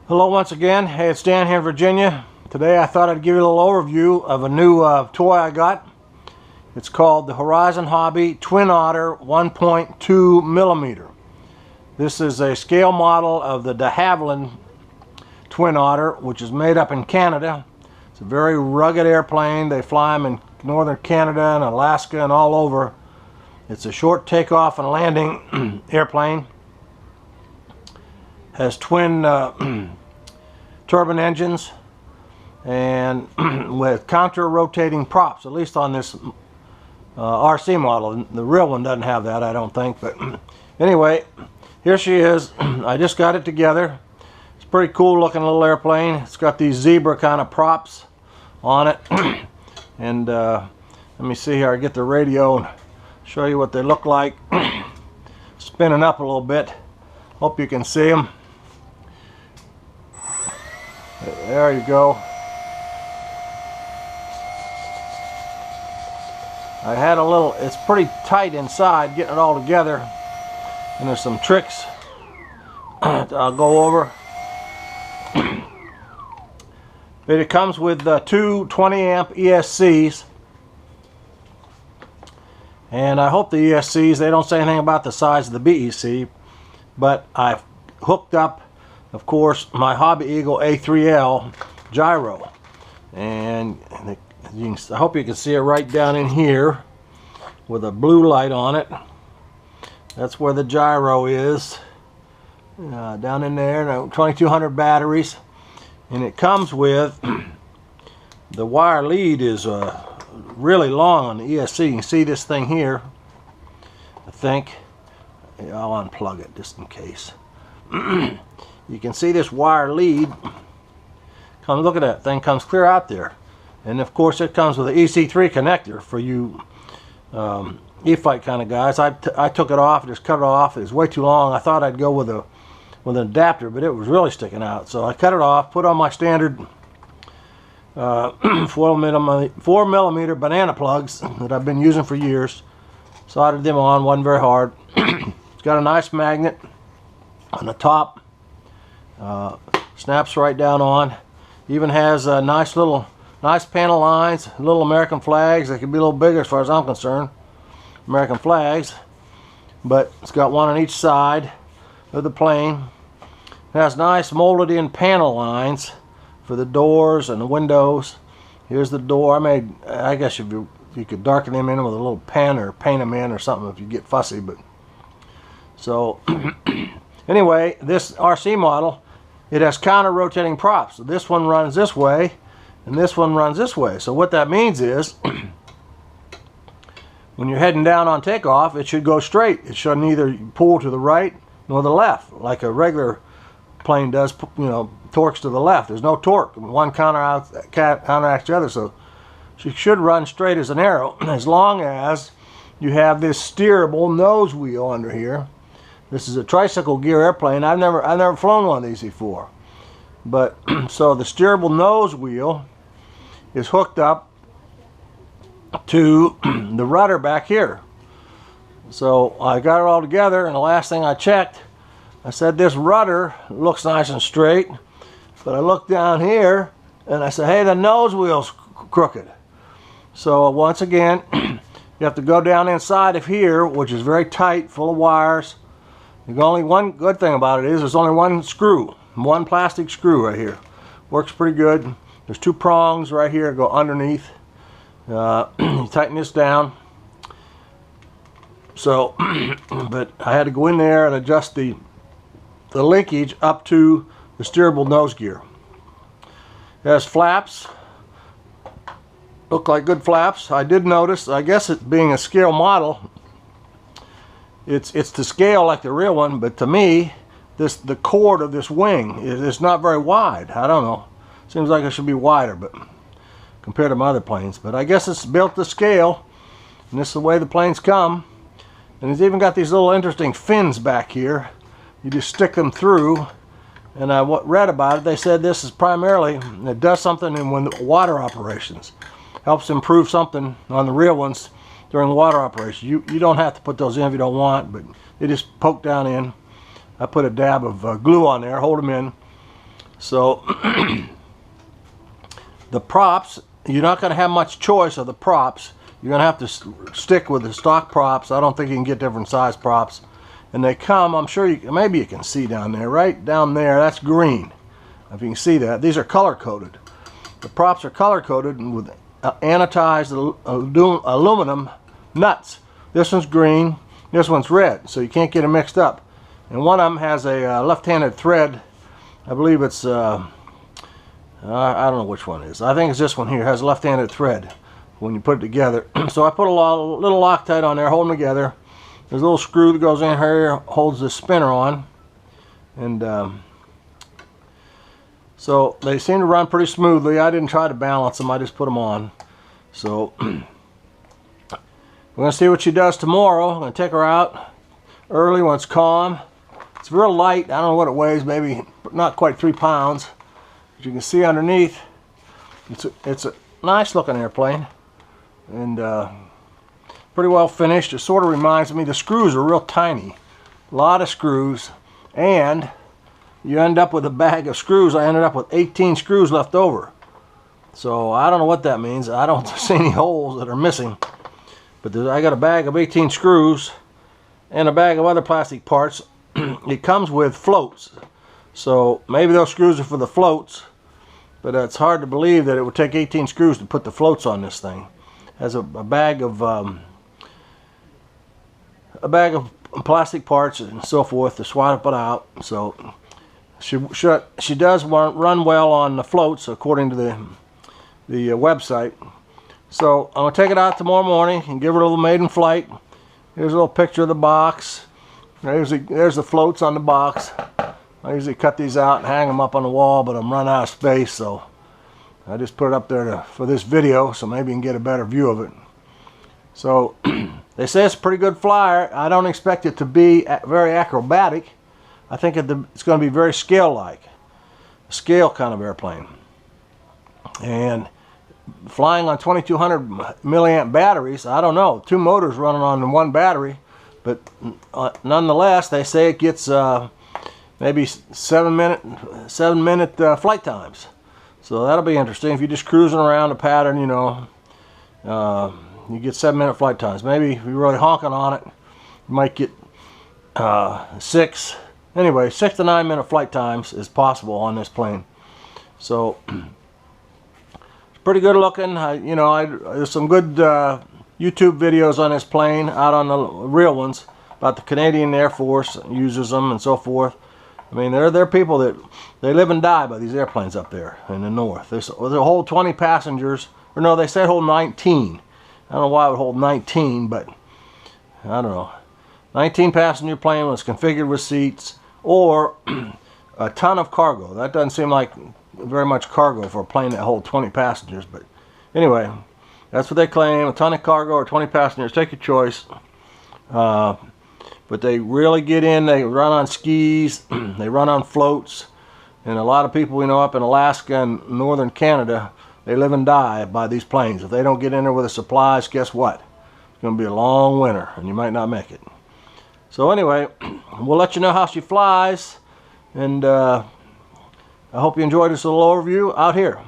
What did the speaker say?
Hello once again. Hey, it's Dan here in Virginia. Today I thought I'd give you a little overview of a new toy I got. It's called the Horizon Hobby Twin Otter 1.2 millimeter. This is a scale model of the de Havilland Twin Otter, which is made up in Canada. It's a very rugged airplane. They fly them in northern Canada and Alaska and all over. It's a short takeoff and landing airplane. Has twin turbine engines and with counter-rotating props, at least on this RC model. The real one doesn't have that, I don't think. But anyway, here she is. I just got it together. It's a pretty cool looking little airplane. It's got these zebra kind of props on it. And let me see here. I get the radio and show you what they look like. Spinning up a little bit. Hope you can see them. There you go. I had a little, it's pretty tight inside getting it all together, and there's some tricks I'll go over. But it comes with two 20 amp ESCs, and I hope the ESCs, they don't say anything about the size of the BEC, but I've hooked up, of course, my Hobby Eagle A3L gyro, and I hope you can see it right down in here with a blue light on it. That's where the gyro is, down in there. 2200 batteries, and it comes with the wire lead is really long on the ESC. You can see this thing here. I think I'll unplug it just in case. You can see this wire lead. Come look at that thing, comes clear out there. And of course it comes with an Ec3 connector for you E-flite kind of guys. I took it off, just cut it off. It was way too long. I thought I'd go with an adapter, but it was really sticking out. So I cut it off, put on my standard 4 millimeter banana plugs that I've been using for years. Soldered them on, wasn't very hard. It's got a nice magnet on the top. Snaps right down on. Even has nice panel lines, little American flags. They could be a little bigger as far as I'm concerned. American flags, but it's got one on each side of the plane. It has nice molded in panel lines for the doors and the windows. Here's the door. I guess if you could darken them in with a little pen or paint them in or something if you get fussy. But so anyway, this RC model, it has counter-rotating props. So this one runs this way, and this one runs this way. So what that means is, when you're heading down on takeoff, it should go straight. It shouldn't either pull to the right nor the left, like a regular plane does, you know, torques to the left. There's no torque. One counteracts the other, so she should run straight as an arrow, as long as you have this steerable nose wheel under here. This is a tricycle gear airplane. I've never flown one of these before. But so the steerable nose wheel is hooked up to the rudder back here. So I got it all together, and the last thing I checked, I said this rudder looks nice and straight, but I looked down here and I said, hey, the nose wheel's crooked. So once again, you have to go down inside of here, which is very tight, full of wires. The only one good thing about it is there's only one screw, one plastic screw right here. Works pretty good. There's two prongs right here go underneath. You tighten this down. So, but I had to go in there and adjust the linkage up to the steerable nose gear. It has flaps. Look like good flaps. I did notice, I guess it being a scale model, it's to scale like the real one, but to me, the chord of this wing is not very wide. I don't know. Seems like it should be wider, but compared to my other planes. But I guess it's built to scale, and this is the way the planes come. And it's even got these little interesting fins back here. You just stick them through. And I read about it. They said this is primarily, it does something in water operations. Helps improve something on the real ones during water operations. You don't have to put those in if you don't want, but they just poke down in. I put a dab of glue on there, hold them in. So the props, you're not going to have much choice of the props. You're going to have to stick with the stock props. I don't think you can get different size props. And they come, I'm sure maybe you can see down there, right down there, that's green. If you can see that, these are color coded. The props are color coded with anodized aluminum nuts. This one's green, this one's red, so you can't get them mixed up. And one of them has a left-handed thread. I believe it's, I don't know which one it is. I think it's this one here. It has a left-handed thread when you put it together. So I put a little Loctite on there, holding them together. There's a little screw that goes in here, holds the spinner on. And so they seem to run pretty smoothly. I didn't try to balance them, I just put them on. So we're going to see what she does tomorrow. I'm going to take her out early when it's calm. It's real light. I don't know what it weighs, maybe not quite 3 pounds. As you can see underneath, it's a nice looking airplane. And pretty well finished. It sort of reminds me, the screws are real tiny. A lot of screws. And you end up with a bag of screws. I ended up with 18 screws left over. So I don't know what that means. I don't see any holes that are missing. But I got a bag of 18 screws and a bag of other plastic parts. It comes with floats. So maybe those screws are for the floats. But it's hard to believe that it would take 18 screws to put the floats on this thing. It has a bag of plastic parts and so forth to swap it out. So she does run well on the floats according to the website. So I'm going to take it out tomorrow morning and give her a little maiden flight. Here's a little picture of the box. There's the floats on the box. I usually cut these out and hang them up on the wall, but I'm running out of space, so I just put it up there for this video, so maybe you can get a better view of it. So they say it's a pretty good flyer. I don't expect it to be very acrobatic. I think it's going to be very scale-like, a scale kind of airplane. And flying on 2200 milliamp batteries, I don't know, 2 motors running on 1 battery, but nonetheless, they say it gets maybe 7 minute flight times. So that'll be interesting. If you're just cruising around the pattern, you know, you get 7 minute flight times. Maybe if you're really honking on it, you might get 6. Anyway, 6 to 9 minute flight times is possible on this plane. So it's pretty good looking. There's some good YouTube videos on this plane, out on the real ones, about the Canadian Air Force uses them and so forth. I mean, there are people that they live and die by these airplanes up there in the north. They hold 20 passengers, or no, they say hold 19. I don't know why it would hold 19, but I don't know. 19 passenger plane was configured with seats, or a ton of cargo. That doesn't seem like very much cargo for a plane that holds 20 passengers, but anyway, that's what they claim, a ton of cargo or 20 passengers, take your choice. But they really get in, they run on skis, they run on floats, and a lot of people we know up in Alaska and northern Canada, they live and die by these planes. If they don't get in there with the supplies, guess what? It's going to be a long winter, and you might not make it. So anyway, we'll let you know how she flies, and I hope you enjoyed this little overview out here.